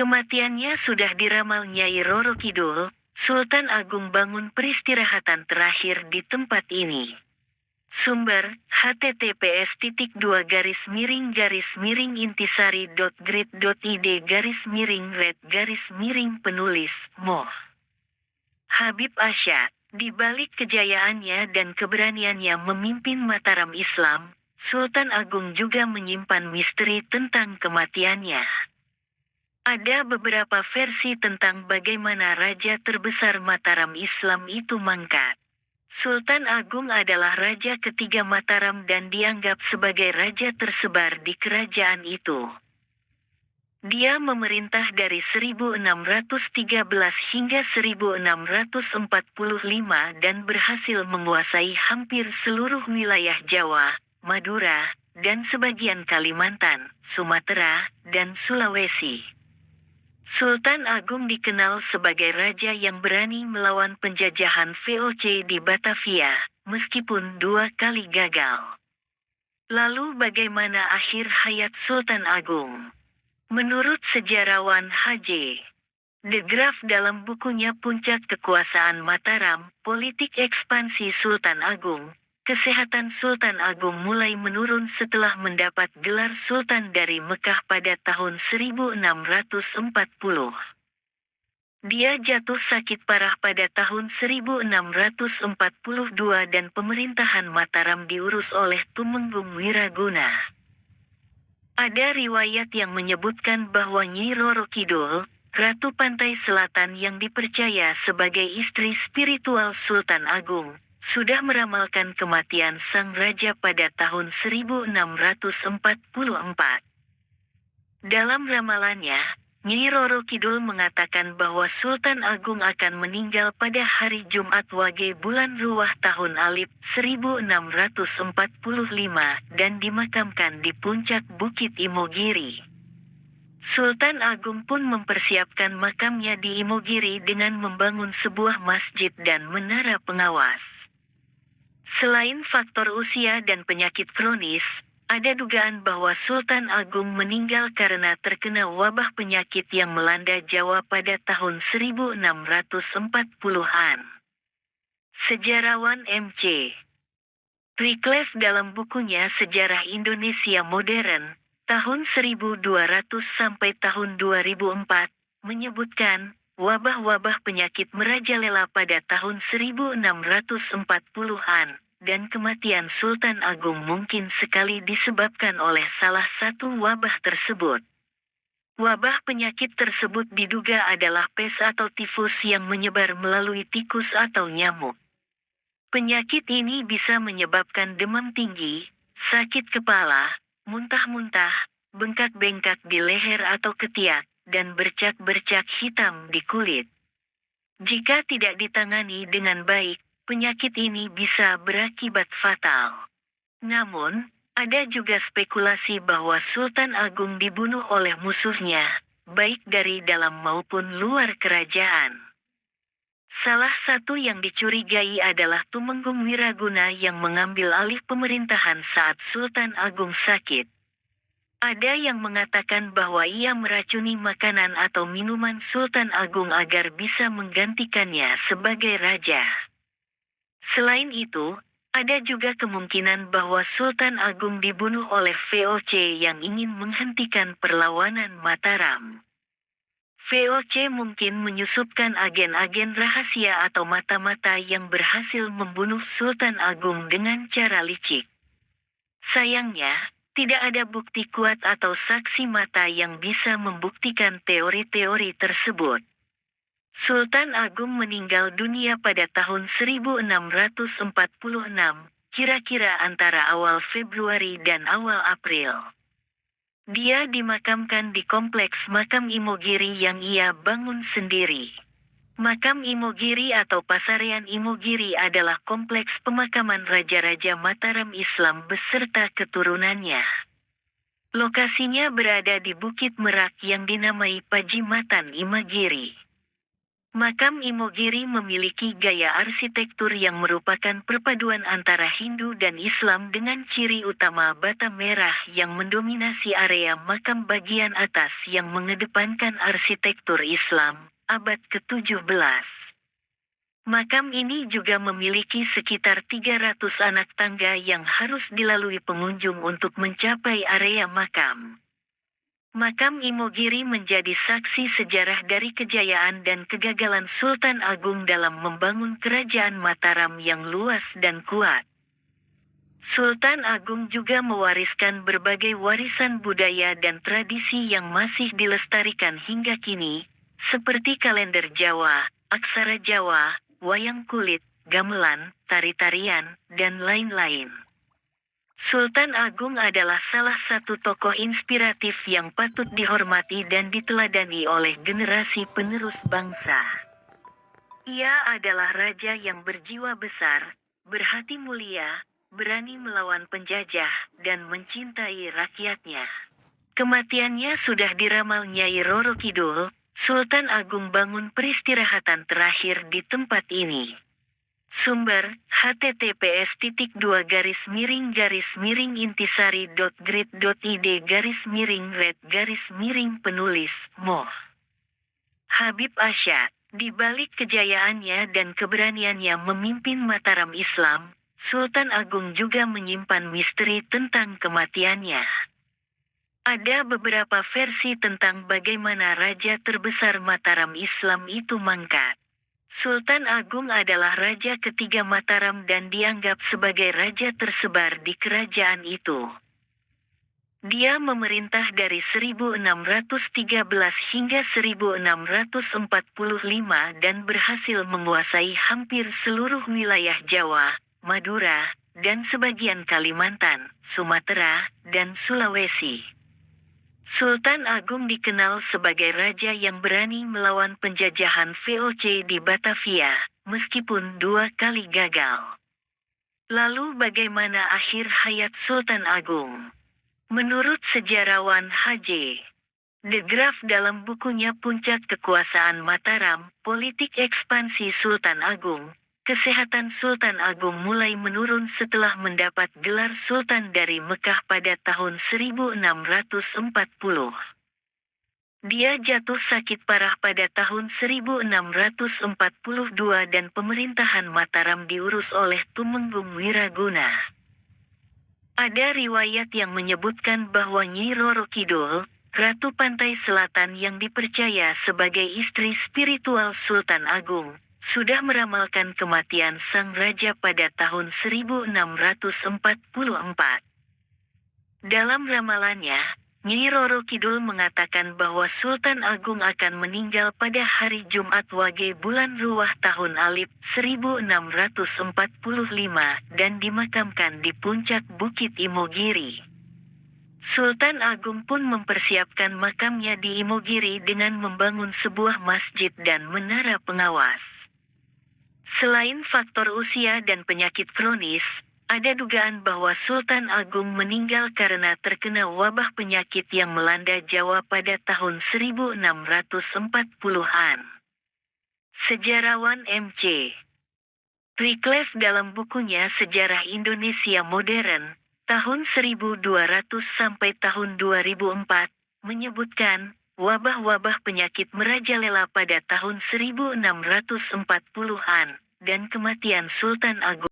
Kematiannya sudah diramal Nyai Roro Kidul, Sultan Agung bangun peristirahatan terakhir di tempat ini. Sumber, https://intisari.grid.id/red-penulis, Moh. Habib Asyad, di balik kejayaannya dan keberaniannya memimpin Mataram Islam, Sultan Agung juga menyimpan misteri tentang kematiannya. Ada beberapa versi tentang bagaimana raja terbesar Mataram Islam itu mangkat. Sultan Agung adalah raja ketiga Mataram dan dianggap sebagai raja tersebar di kerajaan itu. Dia memerintah dari 1613 hingga 1645 dan berhasil menguasai hampir seluruh wilayah Jawa, Madura, dan sebagian Kalimantan, Sumatera, dan Sulawesi. Sultan Agung dikenal sebagai raja yang berani melawan penjajahan VOC di Batavia, meskipun 2 kali gagal. Lalu bagaimana akhir hayat Sultan Agung? Menurut sejarawan H.J. de Graaf dalam bukunya Puncak Kekuasaan Mataram, Politik Ekspansi Sultan Agung, kesehatan Sultan Agung mulai menurun setelah mendapat gelar Sultan dari Mekah pada tahun 1640. Dia jatuh sakit parah pada tahun 1642 dan pemerintahan Mataram diurus oleh Tumenggung Wiraguna. Ada riwayat yang menyebutkan bahwa Nyi Roro Kidul, Ratu Pantai Selatan yang dipercaya sebagai istri spiritual Sultan Agung, sudah meramalkan kematian sang raja pada tahun 1644. Dalam ramalannya, Nyi Roro Kidul mengatakan bahwa Sultan Agung akan meninggal pada hari Jumat Wage bulan Ruwah tahun Alif 1645 dan dimakamkan di puncak Bukit Imogiri. Sultan Agung pun mempersiapkan makamnya di Imogiri dengan membangun sebuah masjid dan menara pengawas. Selain faktor usia dan penyakit kronis, ada dugaan bahwa Sultan Agung meninggal karena terkena wabah penyakit yang melanda Jawa pada tahun 1640-an. Sejarawan M.C. Wycliffe dalam bukunya Sejarah Indonesia Modern, tahun 1200 sampai tahun 2004, menyebutkan, wabah-wabah penyakit merajalela pada tahun 1640-an, dan kematian Sultan Agung mungkin sekali disebabkan oleh salah satu wabah tersebut. Wabah penyakit tersebut diduga adalah pes atau tifus yang menyebar melalui tikus atau nyamuk. Penyakit ini bisa menyebabkan demam tinggi, sakit kepala, muntah-muntah, bengkak-bengkak di leher atau ketiak, dan bercak-bercak hitam di kulit. Jika tidak ditangani dengan baik, penyakit ini bisa berakibat fatal. Namun, ada juga spekulasi bahwa Sultan Agung dibunuh oleh musuhnya, baik dari dalam maupun luar kerajaan. Salah satu yang dicurigai adalah Tumenggung Wiraguna yang mengambil alih pemerintahan saat Sultan Agung sakit. Ada yang mengatakan bahwa ia meracuni makanan atau minuman Sultan Agung agar bisa menggantikannya sebagai raja. Selain itu, ada juga kemungkinan bahwa Sultan Agung dibunuh oleh VOC yang ingin menghentikan perlawanan Mataram. VOC mungkin menyusupkan agen-agen rahasia atau mata-mata yang berhasil membunuh Sultan Agung dengan cara licik. Sayangnya, tidak ada bukti kuat atau saksi mata yang bisa membuktikan teori-teori tersebut. Sultan Agung meninggal dunia pada tahun 1646, kira-kira antara awal Februari dan awal April. Dia dimakamkan di kompleks makam Imogiri yang ia bangun sendiri. Makam Imogiri atau Pasarean Imogiri adalah kompleks pemakaman raja-raja Mataram Islam beserta keturunannya. Lokasinya berada di Bukit Merak yang dinamai Pajimatan Imagiri. Makam Imogiri memiliki gaya arsitektur yang merupakan perpaduan antara Hindu dan Islam dengan ciri utama bata merah yang mendominasi area makam bagian atas yang mengedepankan arsitektur Islam, abad ke-17. Makam ini juga memiliki sekitar 300 anak tangga yang harus dilalui pengunjung untuk mencapai area makam. Makam Imogiri menjadi saksi sejarah dari kejayaan dan kegagalan Sultan Agung dalam membangun kerajaan Mataram yang luas dan kuat. Sultan Agung juga mewariskan berbagai warisan budaya dan tradisi yang masih dilestarikan hingga kini, seperti kalender Jawa, aksara Jawa, wayang kulit, gamelan, tari-tarian, dan lain-lain. Sultan Agung adalah salah satu tokoh inspiratif yang patut dihormati dan diteladani oleh generasi penerus bangsa. Ia adalah raja yang berjiwa besar, berhati mulia, berani melawan penjajah, dan mencintai rakyatnya. Kematiannya sudah diramal Nyai Roro Kidul, Sultan Agung bangun peristirahatan terakhir di tempat ini. Sumber, https://intisari.grid.id/red-penulis, Moh. Habib Asyad, di balik kejayaannya dan keberaniannya memimpin Mataram Islam, Sultan Agung juga menyimpan misteri tentang kematiannya. Ada beberapa versi tentang bagaimana raja terbesar Mataram Islam itu mangkat. Sultan Agung adalah raja ketiga Mataram dan dianggap sebagai raja tersebar di kerajaan itu. Dia memerintah dari 1613 hingga 1645 dan berhasil menguasai hampir seluruh wilayah Jawa, Madura, dan sebagian Kalimantan, Sumatera, dan Sulawesi. Sultan Agung dikenal sebagai raja yang berani melawan penjajahan VOC di Batavia, meskipun 2 kali gagal. Lalu bagaimana akhir hayat Sultan Agung? Menurut sejarawan H.J. de Graaf dalam bukunya Puncak Kekuasaan Mataram, Politik Ekspansi Sultan Agung, kesehatan Sultan Agung mulai menurun setelah mendapat gelar Sultan dari Mekah pada tahun 1640. Dia jatuh sakit parah pada tahun 1642 dan pemerintahan Mataram diurus oleh Tumenggung Wiraguna. Ada riwayat yang menyebutkan bahwa Nyi Roro Kidul, Ratu Pantai Selatan yang dipercaya sebagai istri spiritual Sultan Agung, sudah meramalkan kematian sang raja pada tahun 1644. Dalam ramalannya, Nyi Roro Kidul mengatakan bahwa Sultan Agung akan meninggal pada hari Jumat Wage bulan Ruwah tahun Alif 1645 dan dimakamkan di puncak Bukit Imogiri. Sultan Agung pun mempersiapkan makamnya di Imogiri dengan membangun sebuah masjid dan menara pengawas. Selain faktor usia dan penyakit kronis, ada dugaan bahwa Sultan Agung meninggal karena terkena wabah penyakit yang melanda Jawa pada tahun 1640-an. Sejarawan M.C. Wycliffe dalam bukunya Sejarah Indonesia Modern, tahun 1200 sampai tahun 2004, menyebutkan, wabah-wabah penyakit merajalela pada tahun 1640-an, dan kematian Sultan Agung